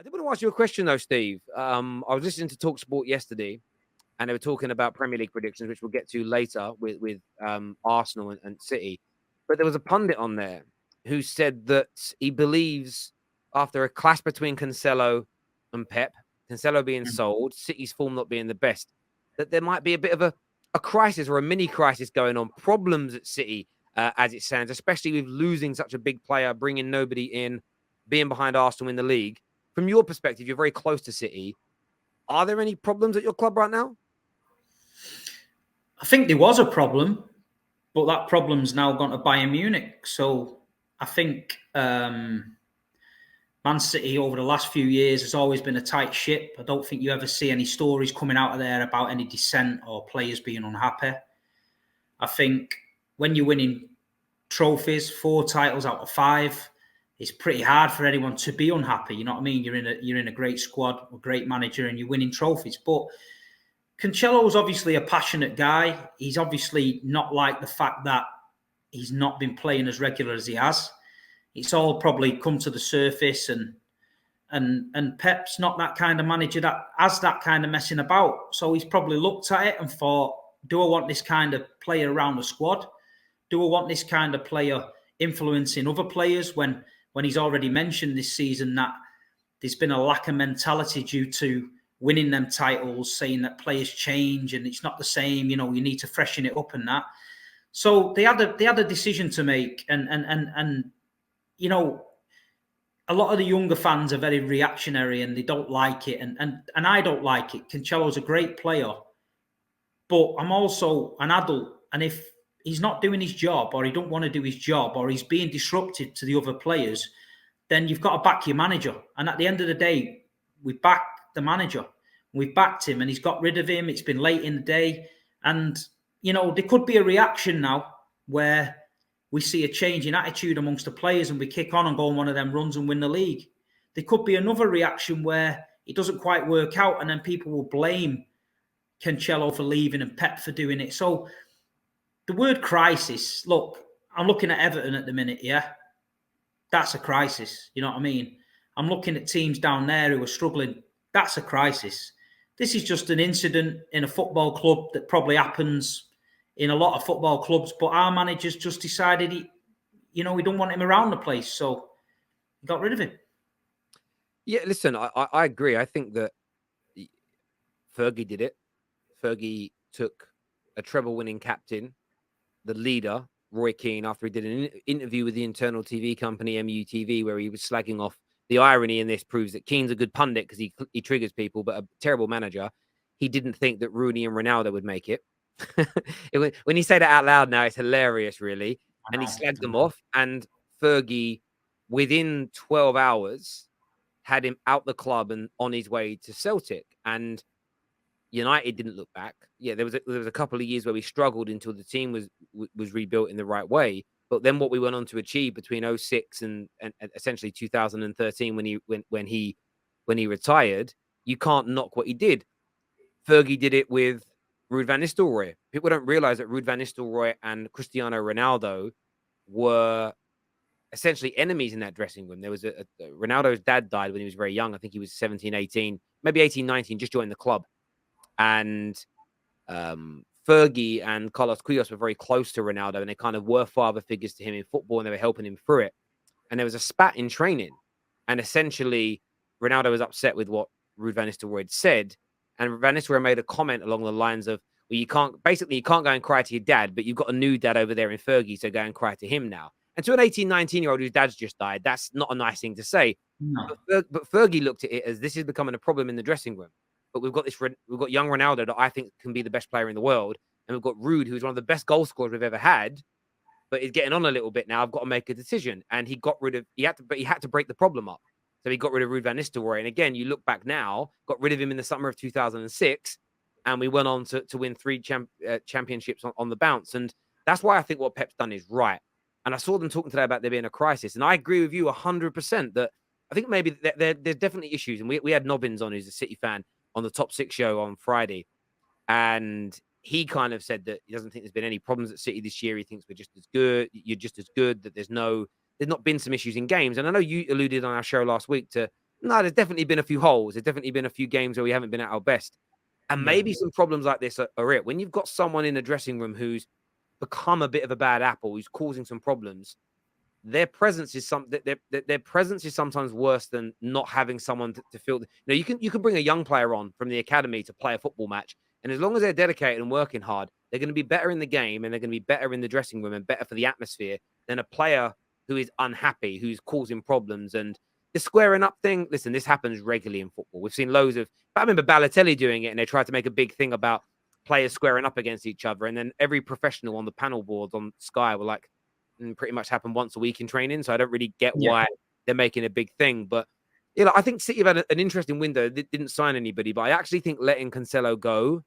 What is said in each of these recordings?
I did want to ask you a question though, Steve. I was listening to Talk Sport yesterday, and they were talking about Premier League predictions, which we'll get to later with Arsenal and City. But there was a pundit on there who said that he believes after a clash between Cancelo and Pep, Cancelo being sold, City's form not being the best, that there might be a bit of a crisis or a mini crisis going on, problems at City as it stands, especially with losing such a big player, bringing nobody in, being behind Arsenal in the league. From your perspective, you're very close to City. Are there any problems at your club right now? I think there was a problem, but that problem's now gone to Bayern Munich. So I think Man City over the last few years has always been a tight ship. I don't think you ever see any stories coming out of there about any dissent or players being unhappy. I think when you're winning trophies, 4 titles out of 5, it's pretty hard for anyone to be unhappy. You know what I mean? You're in a great squad, a great manager, and you're winning trophies. But Cancelo's obviously a passionate guy. He's obviously not like the fact that he's not been playing as regular as he has. It's all probably come to the surface, and Pep's not that kind of manager that has that kind of messing about. So he's probably looked at it and thought, do I want this kind of player around the squad? Do I want this kind of player influencing other players when he's already mentioned this season that there's been a lack of mentality due to winning them titles, saying that players change and it's not the same, you need to freshen it up and that. So they had a decision to make, and a lot of the younger fans are very reactionary and they don't like it, and I don't like it. Cancelo's a great player, but I'm also an adult, and if he's not doing his job, or he don't want to do his job, or he's being disruptive to the other players, then you've got to back your manager. And at the end of the day, we back the manager. We've backed him, and he's got rid of him. It's been late in the day, and there could be a reaction now where we see a change in attitude amongst the players, and we kick on and go on one of them runs and win the league. There could be another reaction where it doesn't quite work out, and then people will blame Cancelo for leaving and Pep for doing it. So the word crisis, look, I'm looking at Everton at the minute, yeah? That's a crisis, you know what I mean? I'm looking at teams down there who are struggling. That's a crisis. This is just an incident in a football club that probably happens in a lot of football clubs, but our manager's just decided we don't want him around the place, so he got rid of him. Yeah, listen, I agree. I think that Fergie did it. Fergie took a treble-winning captain, the leader, Roy Keane, after he did an interview with the internal TV company, MUTV, where he was slagging off. The irony in this proves that Keane's a good pundit because he triggers people, but a terrible manager. He didn't think that Rooney and Ronaldo would make it. When you say that out loud now, it's hilarious, really. And he slagged them off. And Fergie, within 12 hours, had him out the club and on his way to Celtic. And United didn't look back. Yeah, there was a couple of years where we struggled until the team was rebuilt in the right way. But then what we went on to achieve between 2006 and essentially 2013 when he retired, you can't knock what he did. Fergie did it with Ruud van Nistelrooy. People don't realize that Ruud van Nistelrooy and Cristiano Ronaldo were essentially enemies in that dressing room. There was Ronaldo's dad died when he was very young. I think he was 17, 18, maybe 18, 19, just joined the club. And Fergie and Carlos Queiroz were very close to Ronaldo, and they kind of were father figures to him in football, and they were helping him through it. And there was a spat in training, and essentially Ronaldo was upset with what Ruud van Nistelrooy had said, and Van Nistelrooy made a comment along the lines of, well, you can't go and cry to your dad, but you've got a new dad over there in Fergie, so go and cry to him now. And to an 18, 19-year-old whose dad's just died, that's not a nice thing to say. No. But Fergie looked at it as this is becoming a problem in the dressing room. But we've got young Ronaldo that I think can be the best player in the world. And we've got Ruud, who's one of the best goal scorers we've ever had, but is getting on a little bit now. I've got to make a decision. And he had to break the problem up. So he got rid of Ruud van Nistelrooy. And again, you look back now, got rid of him in the summer of 2006, and we went on to win 3 championships on the bounce. And that's why I think what Pep's done is right. And I saw them talking today about there being a crisis. And I agree with you 100% that I think maybe there's definitely issues. And we had Nobbins on, who's a City fan, on the Top 6 show on Friday. And he kind of said that he doesn't think there's been any problems at City this year. He thinks we're just as good. You're just as good, that there's not been some issues in games. And I know you alluded on our show last week to No, there's definitely been a few holes. There's definitely been a few games where we haven't been at our best. And Yeah, maybe some problems like this are it. When you've got someone in the dressing room who's become a bit of a bad apple, who's causing some problems, their presence is their presence is sometimes worse than not having someone to feel. You can bring a young player on from the academy to play a football match, and as long as they're dedicated and working hard, they're going to be better in the game and they're going to be better in the dressing room and better for the atmosphere than a player who is unhappy, who's causing problems. And the squaring up thing, listen, this happens regularly in football. We've seen loads of. I remember Balotelli doing it, and they tried to make a big thing about players squaring up against each other, and then every professional on the panel boards on Sky were like, pretty much happen once a week in training. So I don't really get yeah. why they're making a big thing. But I think City have had an interesting window. They didn't sign anybody, but I actually think letting Cancelo go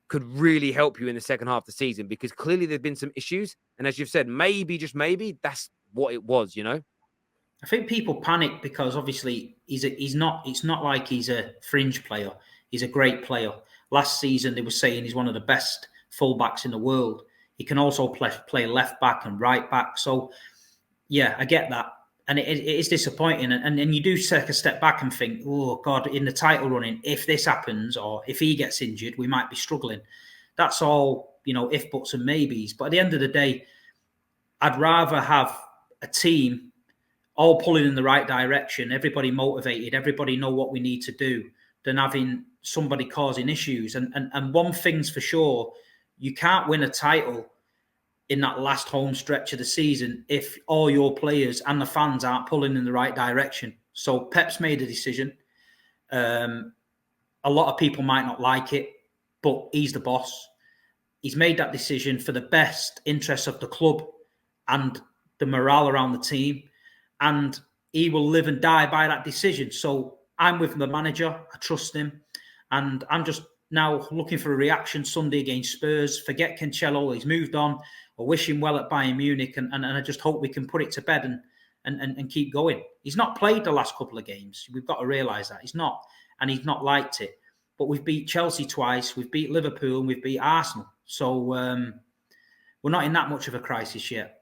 could really help you in the second half of the season because clearly there's been some issues. And as you've said, maybe, just maybe, that's what it was, I think people panic because obviously he's not. It's not like he's a fringe player. He's a great player. Last season they were saying he's one of the best fullbacks in the world. He can also play left back and right back. So yeah, I get that, and it is disappointing. And you do take a step back and think, oh God, in the title running, if this happens or if he gets injured, we might be struggling. That's all if buts and maybes. But at the end of the day, I'd rather have a team all pulling in the right direction, everybody motivated, everybody know what we need to do, than having somebody causing issues. And one thing's for sure, you can't win a title in that last home stretch of the season if all your players and the fans aren't pulling in the right direction. So Pep's made a decision. A lot of people might not like it, but he's the boss. He's made that decision for the best interests of the club and the morale around the team. And he will live and die by that decision. So I'm with the manager. I trust him. And I'm just now looking for a reaction Sunday against Spurs. Forget Cancelo. He's moved on. I wish him well at Bayern Munich. And I just hope we can put it to bed and keep going. He's not played the last couple of games. We've got to realise that. He's not. And he's not liked it. But we've beat Chelsea twice. We've beat Liverpool and we've beat Arsenal. So we're not in that much of a crisis yet.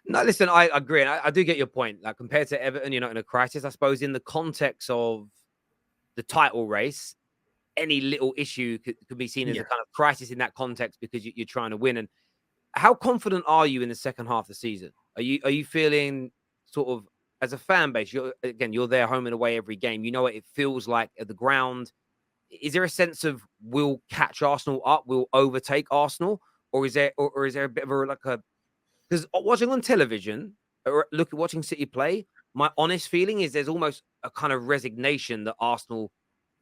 No, listen, I agree. And I do get your point. Like compared to Everton, you're not in a crisis. I suppose in the context of the title race, any little issue could be seen as a kind of crisis in that context because you're trying to win. And how confident are you in the second half of the season? Are you feeling sort of as a fan base? You're there home and away every game. You know what it feels like at the ground. Is there a sense of we'll catch Arsenal up, we'll overtake Arsenal, or is there a bit of a because watching on television or watching City play, my honest feeling is there's almost a kind of resignation that Arsenal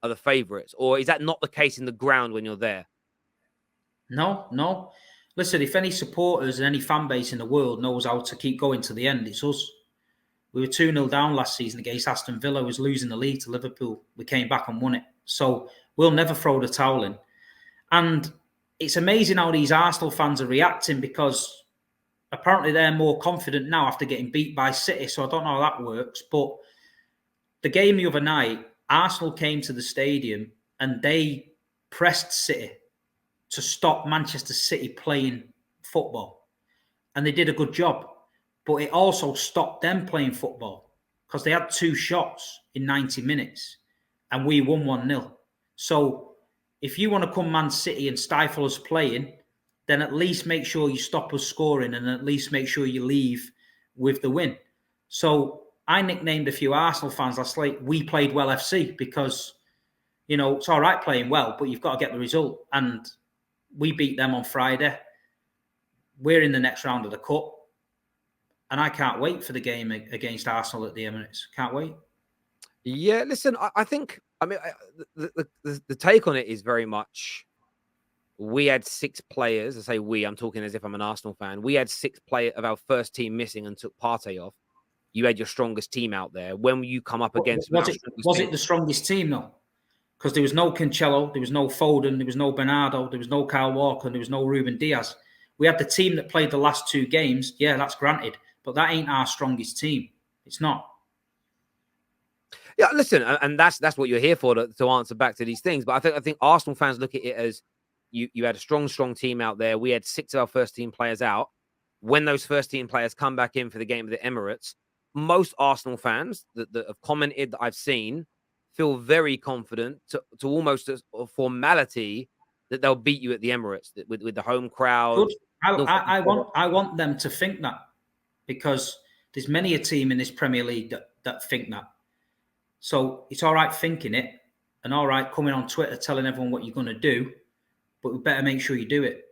are the favourites, or is that not the case in the ground when you're there? No. Listen, if any supporters and any fan base in the world knows how to keep going to the end, it's us. We were 2-0 down last season against Aston Villa, was losing the league to Liverpool. We came back and won it. So we'll never throw the towel in. And it's amazing how these Arsenal fans are reacting because apparently they're more confident now after getting beat by City. So I don't know how that works. But the game the other night, Arsenal came to the stadium and they pressed City to stop Manchester City playing football. And they did a good job. But it also stopped them playing football because they had 2 shots in 90 minutes and we won 1-0. So if you want to come Man City and stifle us playing, then at least make sure you stop us scoring and at least make sure you leave with the win. So I nicknamed a few Arsenal fans last night, we played well FC because, it's all right playing well, but you've got to get the result. And we beat them on Friday. We're in the next round of the Cup. And I can't wait for the game against Arsenal at the Emirates. Can't wait. Yeah, listen, I think, the take on it is very much, we had 6 players. I say we, I'm talking as if I'm an Arsenal fan. We had 6 players of our first team missing and took Partey off. You had your strongest team out there. When you come up against... Was it the strongest team, though? Because there was no Cancelo, there was no Foden, there was no Bernardo, there was no Kyle Walker, there was no Ruben Diaz. We had the team that played the last 2 games. Yeah, that's granted. But that ain't our strongest team. It's not. Yeah, listen, and that's what you're here for, to answer back to these things. But I think Arsenal fans look at it as you had a strong team out there. We had 6 of our first team players out. When those first team players come back in for the game of the Emirates, most Arsenal fans that have commented that I've seen feel very confident to almost a formality that they'll beat you at the Emirates with the home crowd. Good. I want them to think that, because there's many a team in this Premier League that think that. So it's all right thinking it, and all right coming on Twitter telling everyone what you're going to do, but we better make sure you do it.